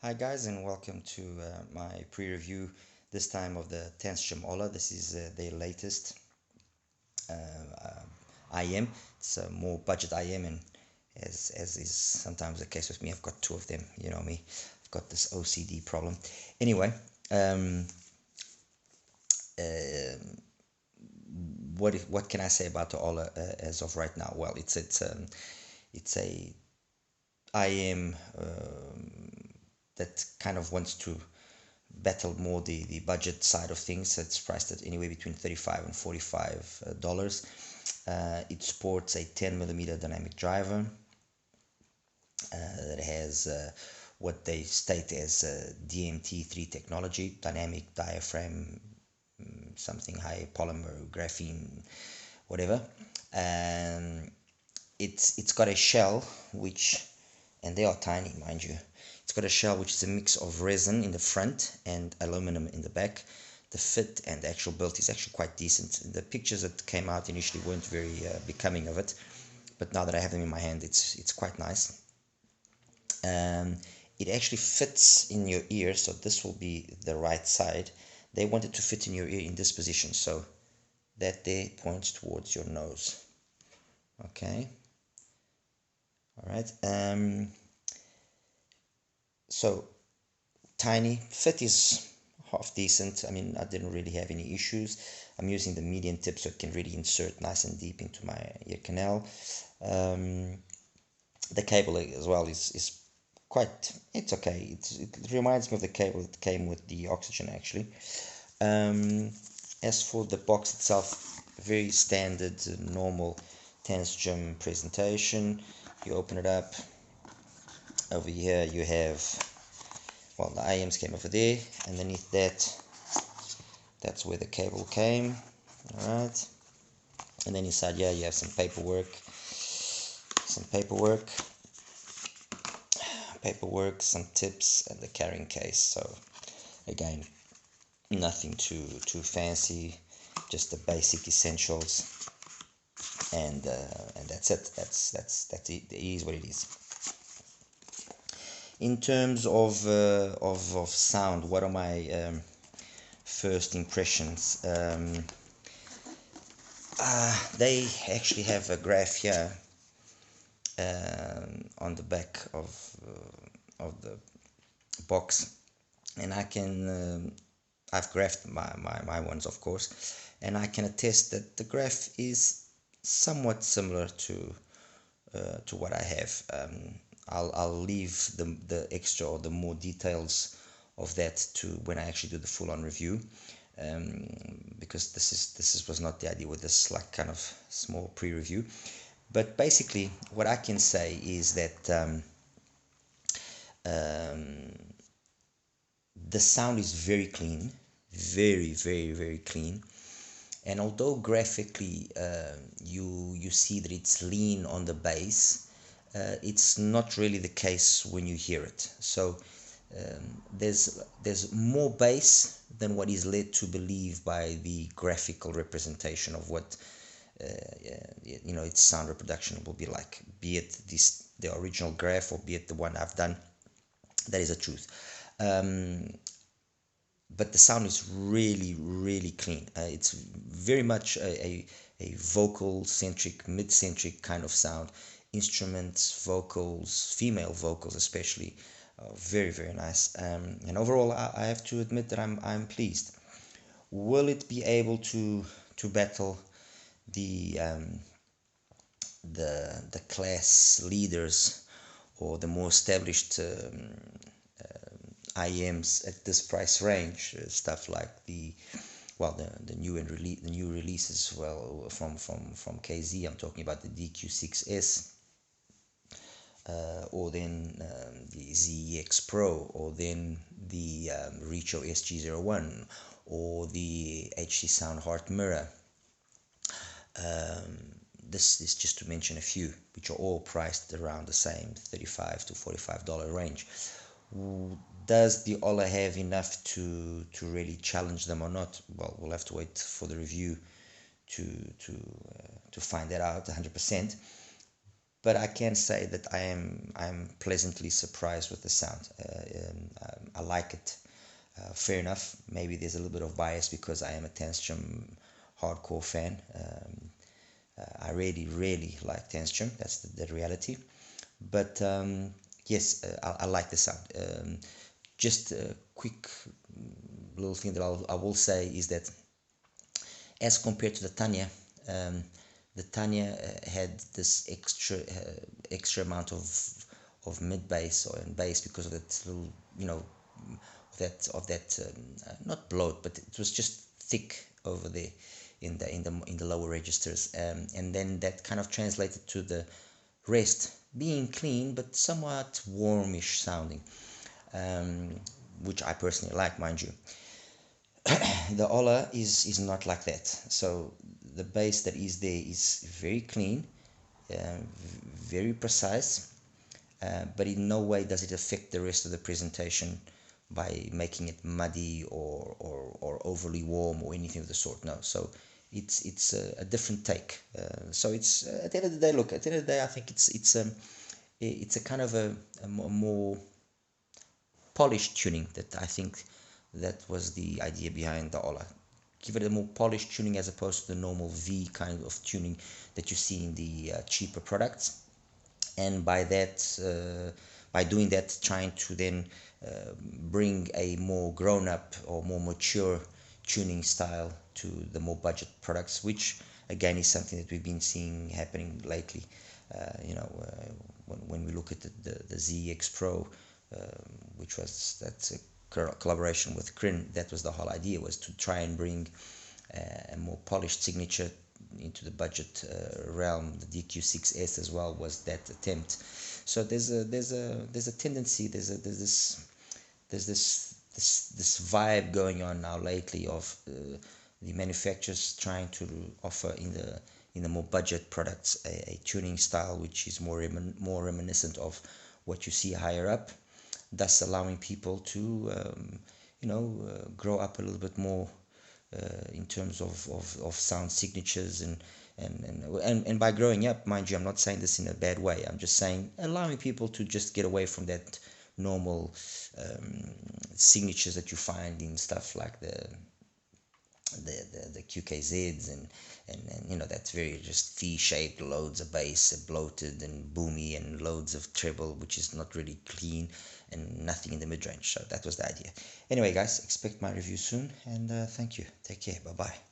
Hi guys, and welcome to my pre-review, this time of the Tanchjim Olá. This is their latest IM. It's a more budget IM, and as is sometimes the case with me, I've got two of them. You know me, I've got this OCD problem. Anyway, what can I say about the Olá as of right now? Well, it's a IM that kind of wants to battle more the budget side of things. It's priced at anywhere between $35 and $45. It sports a 10mm dynamic driver that has what they state as DMT3 technology, dynamic diaphragm, something high polymer, graphene, whatever. It's got a shell which, and they are tiny, mind you. It's got a shell which is a mix of resin in the front and aluminum in the back. The fit and the actual build is actually quite decent. The pictures that came out initially weren't very becoming of it, but now that I have them in my hand, it's quite nice. It actually fits in your ear, so this will be the right side. They want it to fit in your ear in this position, so that there points towards your nose. Okay. All right. So tiny fit is half decent. I mean, I didn't really have any issues. I'm using the medium tip so it can really insert nice and deep into my ear canal. The cable as well is quite, it's okay. It reminds me of the cable that came with the oxygen actually. As for the box itself, very standard, normal Tanchjim presentation. You open it up. Over here you have, well, the IMs came over there. Underneath that's where the cable came. All right. And then inside here you have some paperwork, some tips, and the carrying case. So again, nothing too fancy, just the basic essentials, and that's it. That's it. It is what it is. In terms of sound, what are my first impressions? They actually have a graph here on the back of the box, and I can I've graphed my ones, of course, and I can attest that the graph is somewhat similar to what I have. I'll leave the extra or the more details of that to when I actually do the full-on review, because this was not the idea with this like kind of small pre-review. But basically, what I can say is that the sound is very clean, very clean. And although graphically you see that it's lean on the bass, it's not really the case when you hear it. So there's more bass than what is led to believe by the graphical representation of what its sound reproduction will be like, be it the original graph or be it the one I've done. That is the truth. But the sound is really clean. It's very much a vocal centric, mid-centric kind of sound. Instruments, vocals, female vocals especially, very nice. And overall, I have to admit that I'm pleased. Will it be able to battle the class leaders or the more established IMs at this price range? Stuff like the new releases, well, from KZ. I'm talking about the DQ6S, or then the ZEX Pro, or then the Richo SG01, or the HC Sound Heart Mirror. This is just to mention a few, which are all priced around the same $35 to $45 range. Does the Olá have enough to really challenge them or not? Well, we'll have to wait for the review to find that out 100%. but I can say that I'm pleasantly surprised with the sound. I like it. Fair enough. Maybe there's a little bit of bias because I am a Tanchjim hardcore fan. I really like Tanchjim. That's the reality. But yes, I like the sound. Just a quick little thing that I will say is that as compared to the Tanya, the Tanya had this extra amount of mid bass or in bass because of that little, you know, of that not bloat, but it was just thick over there in the lower registers, and then that kind of translated to the rest being clean but somewhat warmish sounding, which I personally like, mind you. The Ola is not like that. So the bass that is there is very clean, very precise, but in no way does it affect the rest of the presentation by making it muddy or overly warm or anything of the sort. No, so it's a different take. So it's at the end of the day, look, at the end of the day, I think it's a kind of a more polished tuning that I think that was the idea behind the Ola. Give it a more polished tuning as opposed to the normal V kind of tuning that you see in the cheaper products. And by doing that, trying to then bring a more grown-up or more mature tuning style to the more budget products, which again is something that we've been seeing happening lately. When we look at the ZX Pro, that's a collaboration with Krin, that was the whole idea, was to try and bring a more polished signature into the budget realm. The DQ6S as well was that attempt. So there's a tendency, there's this vibe going on now lately of the manufacturers trying to offer in the more budget products a tuning style which is more reminiscent of what you see higher up, thus allowing people to grow up a little bit more in terms of sound signatures and by growing up, mind you, I'm not saying this in a bad way. I'm just saying allowing people to just get away from that normal signatures that you find in stuff like the QKZs and that's very just V-shaped, loads of bass, bloated and boomy, and loads of treble, which is not really clean, and nothing in the mid-range. So that was the idea. Anyway, guys, expect my review soon, and thank you. Take care. Bye bye.